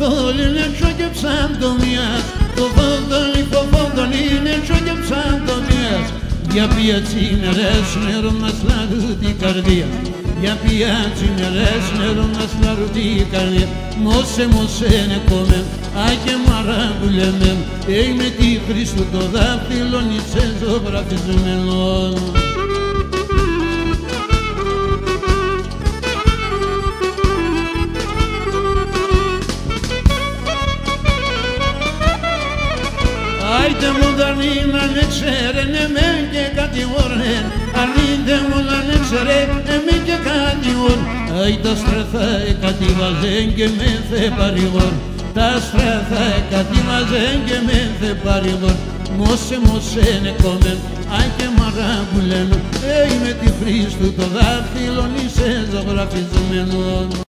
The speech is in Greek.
φοβόλ είναι έξω και ψαντομιάς, το φοβόλ είναι έξω και ψαντομιάς. Για πιατσίνερες νερό μας λάρου την καρδία, για πιατσίνερες νερό μας λάρου την καρδία. Μόσε νεκόμεν, άκε μαράγουλεμεν, με τη Χριστού το δάχτυλο νησέ ζωγραφισμένο. Άιτε μου δανείνα να ξέρε εμέν και κατηγορέν, αρνείται μου να ξέρε εμέν και κατηγορ. Άιτε στρέφα κατηγαζέν και με θε παρηγορ, τα στρέφα κατηγαζέν και με θε παρηγορ. Μόσε νεκόμεν, άκε μαράγουλεν, με τη Χριστού το δάχτυλο νησέ ζωγραφισμένο.